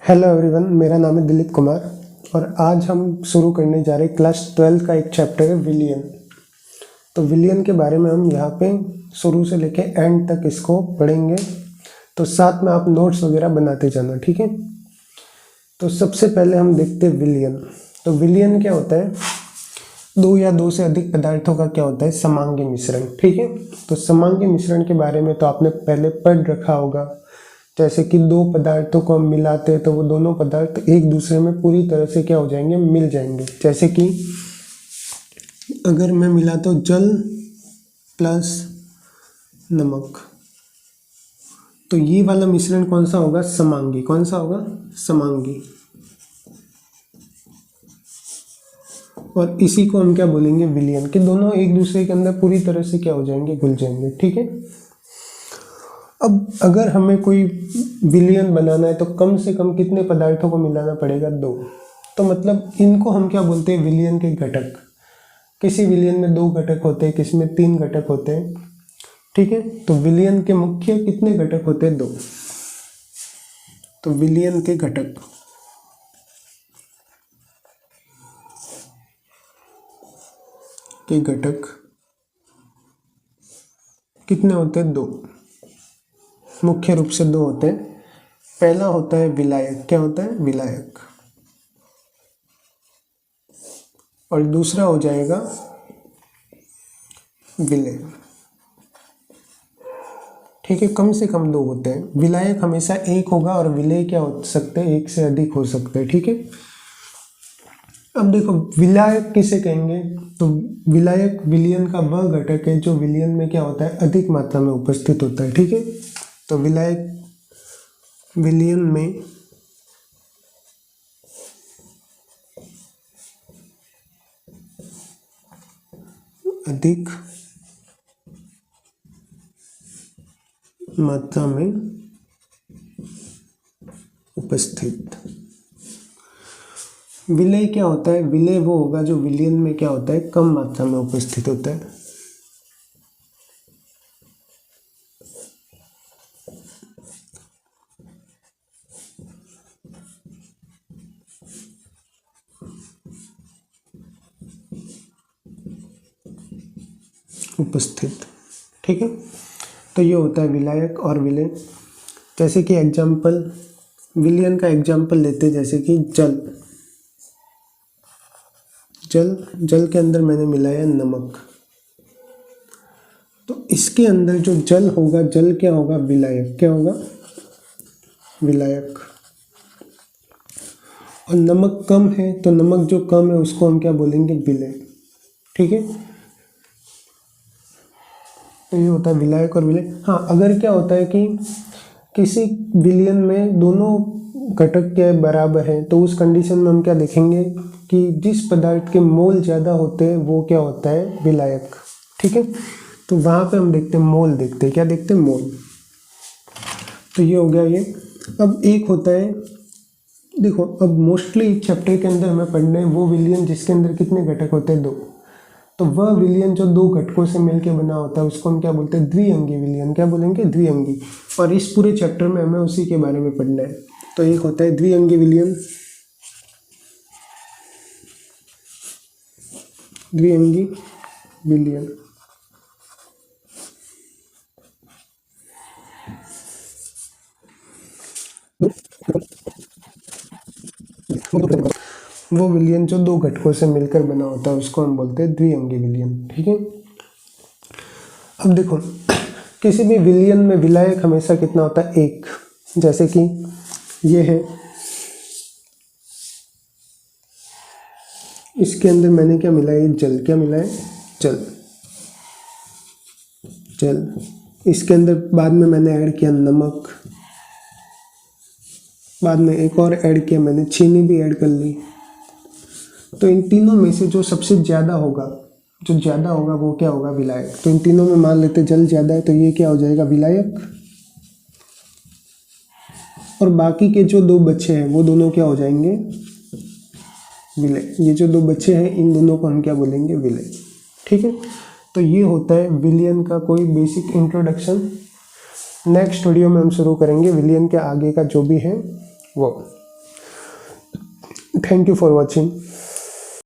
Hello everyone, मेरा नाम है दिलीप कुमार और आज हम शुरू करने जा रहे हैं क्लास 12 का एक चैप्टर है विलियन। तो विलियन के बारे में हम यहाँ पे शुरू से लेके एंड तक इसको पढ़ेंगे, तो साथ में आप नोट्स वगैरह बनाते जाना, ठीक है। तो सबसे पहले हम देखते हैं विलियन। तो विलियन क्या होता है? दो या दो से अधिक पदार्थों का क्या होता है? समांगी मिश्रण, ठीक है। तो समांगी मिश्रण के बारे में तो आपने पहले पढ़ रखा होगा। जैसे कि दो पदार्थों को हम मिलाते हैं तो वो दोनों पदार्थ एक दूसरे में पूरी तरह से क्या हो जाएंगे? मिल जाएंगे। जैसे कि अगर मैं मिलाता हूँ जल प्लस नमक, तो ये वाला मिश्रण कौन सा होगा? समांगी। कौन सा होगा? समांगी। और इसी को हम क्या बोलेंगे? विलियन। कि दोनों एक दूसरे के अंदर पूरी तरह से क्या हो जाएंगे? घुल जाएंगे, ठीक है। अब अगर हमें कोई विलियन बनाना है तो कम से कम कितने पदार्थों को मिलाना पड़ेगा? दो। तो मतलब इनको हम क्या बोलते हैं? विलियन के घटक। किसी विलियन में दो घटक होते हैं, किसी में तीन घटक होते हैं, ठीक है। तो विलियन के मुख्य कितने घटक होते हैं? दो। तो विलियन के घटक कितने होते हैं? दो। मुख्य रूप से दो होते हैं। पहला होता है विलायक। क्या होता है? विलायक। और दूसरा हो जाएगा विलेय, ठीक है। कम से कम दो होते हैं। विलायक हमेशा एक होगा और विलेय क्या हो सकते हैं? एक से अधिक हो सकते हैं, ठीक है। अब देखो विलायक किसे कहेंगे? तो विलायक विलियन का वह घटक है जो विलियन में क्या होता है? अधिक मात्रा में उपस्थित होता है, ठीक है। तो विलायक विलियन में अधिक मात्रा में उपस्थित। विलेय क्या होता है? विलेय वो होगा जो विलियन में क्या होता है? कम मात्रा में उपस्थित होता है। उपस्थित, ठीक है। तो ये होता है विलायक और विलेय। जैसे कि एग्जाम्पल, विलियन का एग्जाम्पल लेते हैं, जैसे कि जल। जल के अंदर मैंने मिलाया नमक, तो इसके अंदर जो जल होगा, जल क्या होगा? विलायक। क्या होगा? विलायक। और नमक कम है, तो नमक जो कम है उसको हम क्या बोलेंगे? विलेय, ठीक है। तो ये होता है विलायक और विलेय। हाँ, अगर क्या होता है कि किसी विलियन में दोनों घटक क्या है? बराबर है, तो उस कंडीशन में हम क्या देखेंगे कि जिस पदार्थ के मोल ज़्यादा होते हैं वो क्या होता है? विलायक, ठीक है। तो वहाँ पे हम देखते हैं मोल, देखते हैं क्या? देखते हैं मोल। तो ये हो गया ये। अब एक होता है, देखो अब मोस्टली चैप्टर के अंदर हमें पढ़ना है वो विलियन जिसके अंदर कितने घटक होते हैं? दो। तो वह विलियन जो दो घटकों से मिलकर बना होता है उसको हम क्या बोलते हैं? द्विअंगी विलियन। क्या बोलेंगे? द्विअंगी। और इस पूरे चैप्टर में हमें उसी के बारे में पढ़ना है। तो एक होता है द्विअंगी विलियन। द्विअंगी विलियन वो विलियन जो दो घटकों से मिलकर बना होता है उसको हम बोलते हैं द्विअंगी विलियन, ठीक है। अब देखो किसी भी विलियन में विलायक हमेशा कितना होता है? एक। जैसे कि ये है, इसके अंदर मैंने क्या मिलाया? जल। क्या मिलाया? जल। इसके अंदर बाद में मैंने ऐड किया नमक, बाद में एक और ऐड किया मैंने, चीनी भी ऐड कर ली। तो इन तीनों में से जो सबसे ज़्यादा होगा, वो क्या होगा? विलायक। तो इन तीनों में मान लेते जल ज़्यादा है, तो ये क्या हो जाएगा? विलायक। और बाकी के जो दो बच्चे हैं वो दोनों क्या हो जाएंगे? विलेय। ये जो दो बच्चे हैं इन दोनों को हम क्या बोलेंगे? विलेय, ठीक है। तो ये होता है विलियन का कोई बेसिक इंट्रोडक्शन। नेक्स्ट वीडियो में हम शुरू करेंगे विलियन के आगे का जो भी है वो। Thank you for watching.